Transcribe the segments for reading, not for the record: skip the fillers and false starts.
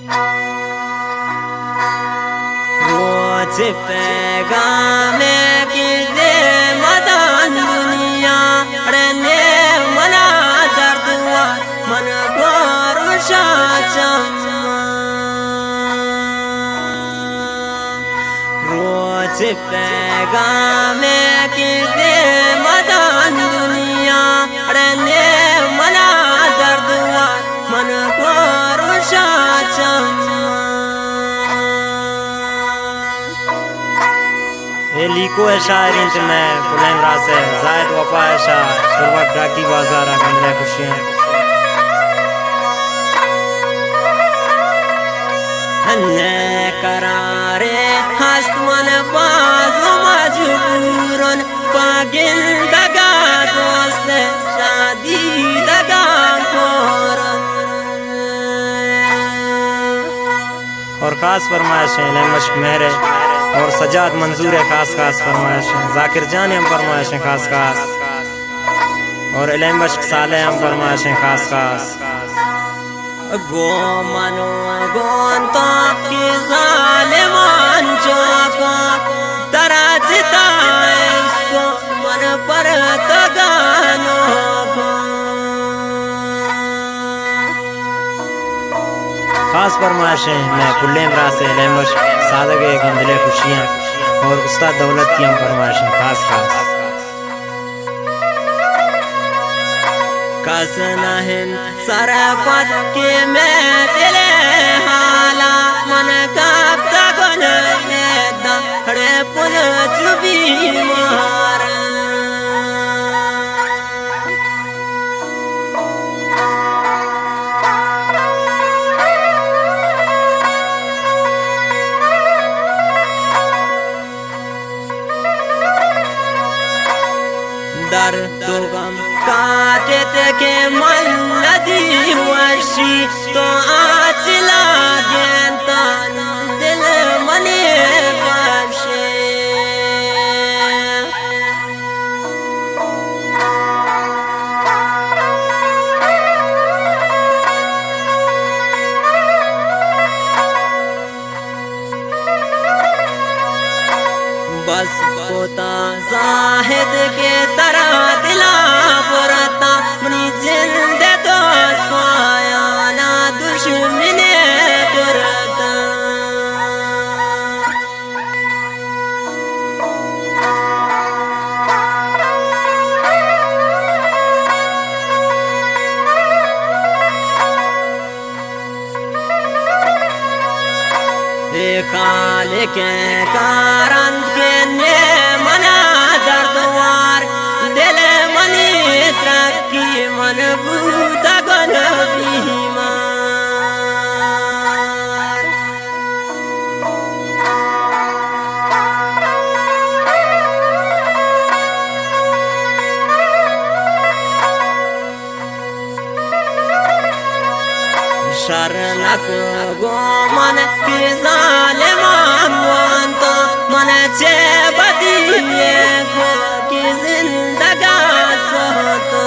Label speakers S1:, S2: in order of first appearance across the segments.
S1: रोज पैगाम की दे मदान दुनिया ने मना दर्द हुआ मन गोरुषा रोज पैगाम की दे मदान दुनिया ने मना दर्द हुआ मन गोरुषा
S2: लीको है शायर इंट में बुलंद रास है जायद वफा है शायर शुरुआत डाकी बाजार गंजला खुशियां
S1: हन्ने करारे हस्त मन बाजू मजबूरन पागिल दगा दोस्त शादी दगा कोरन
S2: और खास फरमाइश है मश्क मेरे और सजाद मंजूर है खास खास फरमाइश है जाकिर जान हम फरमाइश है खास खास और इलम बश्क साले हम फरमाइश है खास खास
S1: गो मनो गोन तो की जालिमान चौको दराजता इसको मन पर तो गानो को
S2: खास फरमाइश है मैं कुल्ले इमरान से इलम बश्क सादग गंजले खुशियां और उस्ताद दौलत की हम फरमाइश है खास खास
S1: कसना हिंद सरपत के मैं दिले हाला मन का तगन दड़े पुल चुबी मार दर तो गम काटे के मन नदी वर्षी तो आज लागे तान दिल मने बख्शे बस पोता जाहिद के तरह दिला पुरता अपनी जिंदे दोस्त पाया ना दुश्मने पुरता खाल के कारण के ने मना दर्दवार दिल मनी तरक्की मन भूत गन बीमार शरणक गो मन की जालिमान तो मन चे बदिए को की जिंदगा सोतो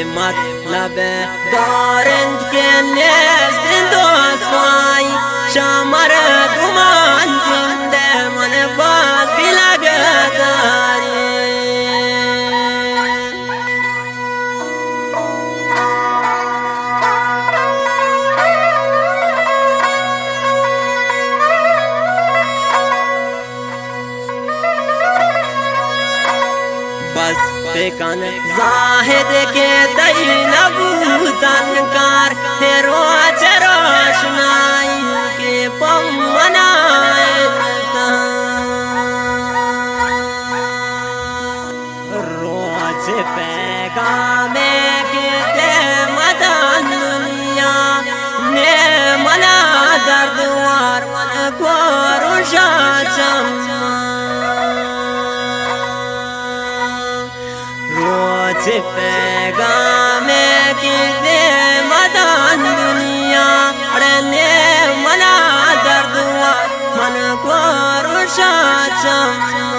S1: मतलब दारंद के नेस दोस्त पाई शामर गुमान जिंदे मन बात भी लगदारी बस बेकन जाहिद के दई नबूतनकार तेरो रोशनाई के पम मनाए रोज पैगाम के दे मदान दुनिया ने मना दर्द वार मन को रुशा पैगाम की दे मदान दुनिया शाचम